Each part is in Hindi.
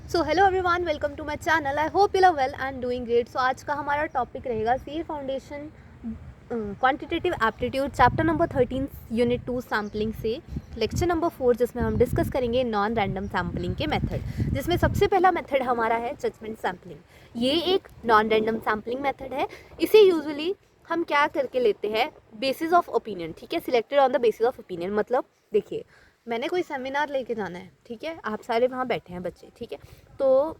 So hello everyone, welcome to my channel. I hope you are well and doing great. So आज का हमारा टॉपिक रहेगा C foundation quantitative aptitude chapter number 13 unit 2 sampling से लेक्चर नंबर 4, जिसमें हम डिस्कस करेंगे नॉन रैंडम सैम्पलिंग के मेथड। जिसमें सबसे पहला मेथड हमारा है जजमेंट सैम्पलिंग। ये एक नॉन रैंडम सैम्पलिंग मेथड है। इसे यूजुअली हम क्या करके लेते हैं, बेसिस ऑफ ओपिनियन। ठीक है, selected on the basis of opinion. मतलब देखिए, मैंने कोई सेमिनार लेके जाना है, ठीक है, आप सारे वहाँ बैठे हैं बच्चे, ठीक है, तो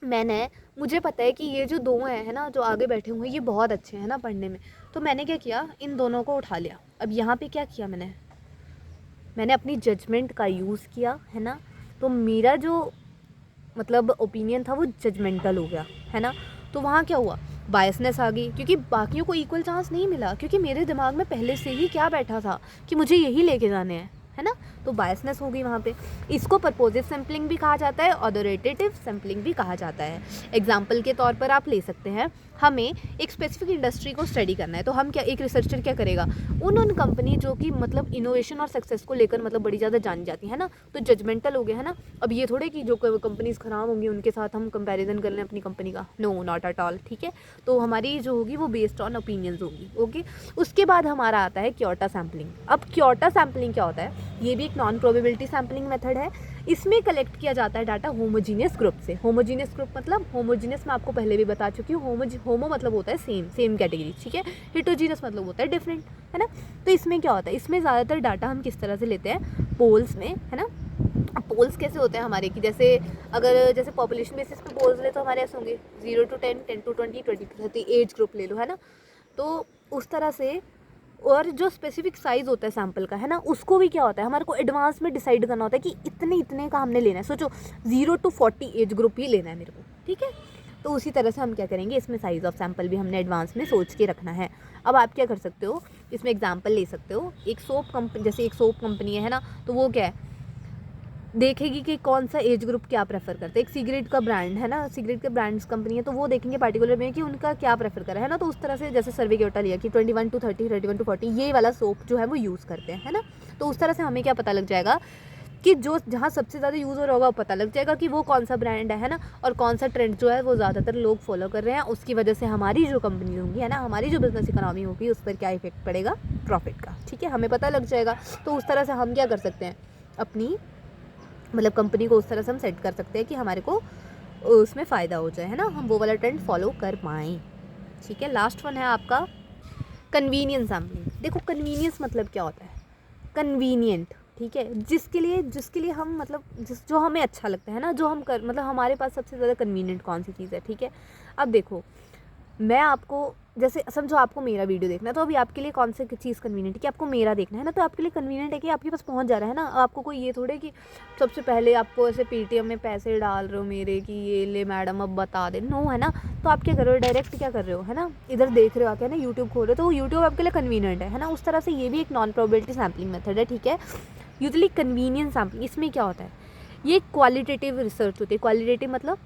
मुझे पता है कि ये जो दो हैं, है ना, जो आगे बैठे हुए हैं, ये बहुत अच्छे हैं ना पढ़ने में। तो मैंने क्या किया, इन दोनों को उठा लिया। अब यहाँ पे क्या किया मैंने अपनी जजमेंट का यूज़ किया, है ना। तो मेरा जो मतलब ओपिनियन था वो जजमेंटल हो गया, है ना। तो वहाँ क्या हुआ, बायसनेस आ गई, क्योंकि बाकियों को इक्वल चांस नहीं मिला, क्योंकि मेरे दिमाग में पहले से ही क्या बैठा था कि मुझे यही लेके जाने हैं, है ना। तो बायसनेस हो गई वहाँ पे। इसको परपोजिव सैम्पलिंग भी कहा जाता है और ऑथोरिटेटिव सैम्पलिंग भी कहा जाता है। एग्जाम्पल के तौर पर आप ले सकते हैं, हमें एक स्पेसिफिक इंडस्ट्री को स्टडी करना है, तो हम क्या, एक रिसर्चर क्या करेगा, उन कंपनी जो कि मतलब इनोवेशन और सक्सेस को लेकर मतलब बड़ी ज़्यादा जानी जाती है ना, तो जजमेंटल हो गया, है ना। अब ये थोड़े कि जो कंपनीज ख़राब होंगी उनके साथ हम कंपैरिजन कर लें अपनी कंपनी का, नो, नॉट एट ऑल। ठीक है, तो हमारी जो होगी वो बेस्ड ऑन ओपिनियंस होगी। ओके, उसके बाद हमारा आता है क्योटा सैम्पलिंग। अब क्योटा सैम्पलिंग क्या होता है, ये भी एक नॉन प्रोबेबिलिटी सैम्पलिंग मेथड है। इसमें कलेक्ट किया जाता है डाटा होमोजीनियस ग्रुप से। होमोजीनियस ग्रुप मतलब, होमोजीनियस मैं आपको पहले भी बता चुकी हूँ, होमो मतलब होता है सेम कैटेगरी, ठीक है। हेटेरोजीनियस मतलब होता है डिफरेंट, है ना। तो इसमें क्या होता है, इसमें ज़्यादातर डाटा हम किस तरह से लेते हैं, पोल्स में, है ना। पोल्स कैसे होते हैं हमारे, कि जैसे पॉपुलेशन बेसिस पे पोल्स ले तो हमारे ऐसे होंगे 0 to 10, 10 to 20, 20 to 30, age group ले लो, है ना। तो उस तरह से, और जो स्पेसिफिक साइज़ होता है सैंपल का, है ना, उसको भी क्या होता है, हमारे को एडवांस में डिसाइड करना होता है कि इतने का हमने लेना है। सोचो 0 to 40 एज ग्रुप ही लेना है मेरे को, ठीक है। तो उसी तरह से हम क्या करेंगे, इसमें साइज़ ऑफ सैंपल भी हमने एडवांस में सोच के रखना है। अब आप क्या कर सकते हो, इसमें एग्जाम्पल ले सकते हो, एक सोप कंपनी, जैसे एक सोप कंपनी है ना, तो वो क्या है, देखेगी कि कौन सा एज ग्रुप क्या प्रेफर करते हैं। एक सिगरेट का ब्रांड है ना, सिगरेट के ब्रांड्स कंपनी है, तो वो देखेंगे पार्टिकुलर में कि उनका क्या प्रेफर करा है ना। तो उस तरह से जैसे सर्वे क्योटा लिया कि 21 to 30, 31 to 40 ये वाला सोप जो है वो यूज़ करते हैं, है ना। तो उस तरह से हमें क्या पता लग जाएगा कि जो जहाँ सबसे ज़्यादा यूज़ हो रहा होगा वो पता लग जाएगा कि वो कौन सा ब्रांड है ना, और कौन सा ट्रेंड जो है वो ज़्यादातर लोग फॉलो कर रहे हैं। उसकी वजह से हमारी जो कंपनी होंगी, है ना, हमारी जो बिजनेस इकोनॉमी होगी, उस पर क्या इफेक्ट पड़ेगा, प्रॉफिट का, ठीक है, हमें पता लग जाएगा। तो उस तरह से हम क्या कर सकते हैं, अपनी मतलब कंपनी को उस तरह से हम सेट कर सकते हैं कि हमारे को उसमें फ़ायदा हो जाए, है ना, हम वो वाला ट्रेंड फॉलो कर पाएँ। ठीक है, लास्ट वन है आपका कन्वीनियंस सैम्पलिंग। देखो, कन्वीनियंस मतलब क्या होता है, कन्वीनियंट, ठीक है, जिसके लिए हम मतलब जो हमें अच्छा लगता है ना, जो हम कर मतलब हमारे पास सबसे ज़्यादा कन्वीनियंट कौन सी चीज़ है, ठीक है। अब देखो, मैं आपको, जैसे समझो आपको मेरा वीडियो देखना है, तो अभी आपके लिए कौन सी चीज़ कन्वीनियंट है कि आपको मेरा देखना है ना, तो आपके लिए कन्वीनियंट है कि आपके पास पहुंच जा रहा है ना। आपको कोई ये थोड़े कि सबसे पहले आपको ऐसे पेटीएम में पैसे डाल रहे हो मेरे कि ये ले मैडम अब बता दे, नो, है ना। तो आप क्या कर रहे हो, डायरेक्ट क्या कर रहे हो, है ना, इधर देख रहे हो आके, है ना, यूट्यूब खोल रहे हो, तो यूट्यूब आपके लिए कन्वीनियंट है ना। उस तरह से ये भी एक नॉन प्रोबेबिलिटी सैम्पलिंग मेथड है, ठीक है। यूजली कन्वीनियंस सैम्पलिंग, इसमें क्या होता है, ये क्वालिटेटिव रिसर्च होती है। क्वालिटेटिव मतलब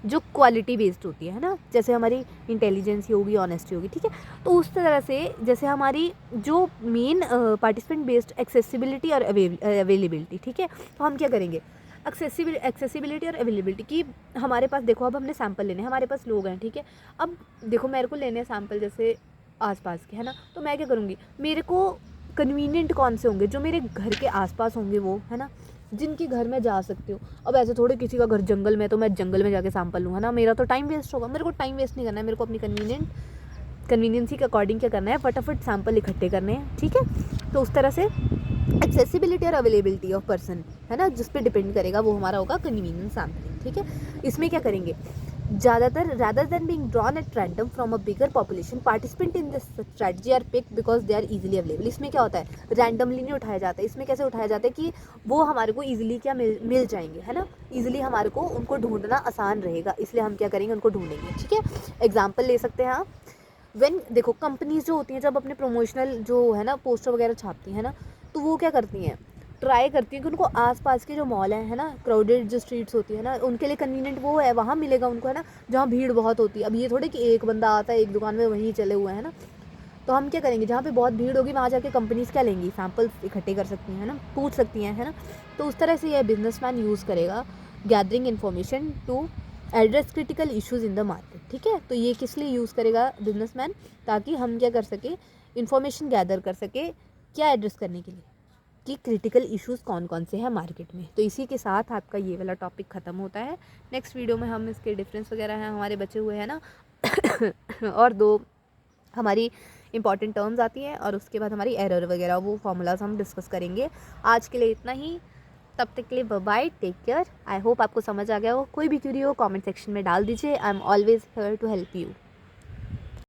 जो क्वालिटी बेस्ड होती है ना, जैसे हमारी इंटेलिजेंसी होगी, ऑनेस्टी होगी, ठीक है। तो उस तरह से जैसे हमारी जो मेन पार्टिसिपेंट बेस्ड एक्सेसिबिलिटी और अवेलेबिलिटी, ठीक है। तो हम क्या करेंगे, एक्सेसिबिलिटी और अवेलेबिलिटी की, हमारे पास देखो, अब हमने सैंपल लेने हैं, हमारे पास लोग हैं, ठीक है। अब देखो, मेरे को लेने हैं सैंपल जैसे आसपास के, है ना, तो मैं क्या करूँगी, मेरे को कन्वीनियंट कौन से होंगे, जो मेरे घर के आसपास होंगे वो, है ना, जिनके घर में जा सकती हूँ। अब ऐसे थोड़े किसी का घर जंगल में, तो मैं जंगल में जाके सैंपल लूँगा ना, मेरा तो टाइम वेस्ट होगा। मेरे को टाइम वेस्ट नहीं करना है, मेरे को अपनी कन्वीनियंसी के अकॉर्डिंग क्या करना है, फटाफट सैंपल इकट्ठे करने हैं, ठीक है। तो उस तरह से एक्सेसिबिलिटी और अवेलेबिलिटी ऑफ पर्सन, है ना, जिस पे डिपेंड करेगा वो हमारा होगा कन्वीनियंस सैम्पलिंग, ठीक है। इसमें क्या करेंगे, ज़्यादातर rather than being drawn at random from a bigger population, participant in this strategy are picked because they are easily available। इसमें क्या होता है, रैंडमली नहीं उठाया जाता है। इसमें कैसे उठाया जाता है कि वो हमारे को ईजिली क्या मिल जाएंगे, है ना, ईजिली हमारे को उनको ढूंढना आसान रहेगा, इसलिए हम क्या करेंगे, उनको ढूंढेंगे, ठीक है। एग्जाम्पल ले सकते हैं आप, देखो, कंपनीज जो होती हैं जब अपने प्रमोशनल जो है ना पोस्टर वगैरह छापती हैं ना, तो वो क्या करती हैं, ट्राई करती हैं कि उनको आसपास के जो मॉल हैं, है ना, क्राउडेड जो स्ट्रीट्स होती है ना, उनके लिए कन्वीनियंट वो है, वहाँ मिलेगा उनको, है ना, जहाँ भीड़ बहुत होती है। अब ये थोड़े कि एक बंदा आता है एक दुकान में वहीं चले हुए हैं ना, तो हम क्या करेंगे, जहाँ पे बहुत भीड़ होगी वहाँ जाके कंपनीज क्या लेंगी, सैंपल्स इकट्ठे कर सकती हैं, है ना, पूछ सकती हैं, है ना। तो उस तरह से यह बिजनेसमैन यूज़ करेगा gathering information to address critical issues in the market. ठीक है, तो ये किस लिए यूज़ करेगा बिजनेसमैन, ताकि हम क्या कर सके, इन्फॉर्मेशन गैदर कर सके, क्या एड्रेस करने के लिए, कि क्रिटिकल इश्यूज़ कौन कौन से हैं मार्केट में। तो इसी के साथ आपका ये वाला टॉपिक ख़त्म होता है। नेक्स्ट वीडियो में हम इसके डिफरेंस वगैरह हैं हमारे बचे हुए हैं ना और 2 हमारी इंपॉर्टेंट टर्म्स आती हैं और उसके बाद हमारी एरर वगैरह, वो फॉर्मूलाज हम डिस्कस करेंगे। आज के लिए इतना ही, तब तक के लिए bye bye, take care. I hope आपको समझ आ गया हो। कोई भी क्वेरी हो कमेंट सेक्शन में डाल दीजिए। I am always here to help you.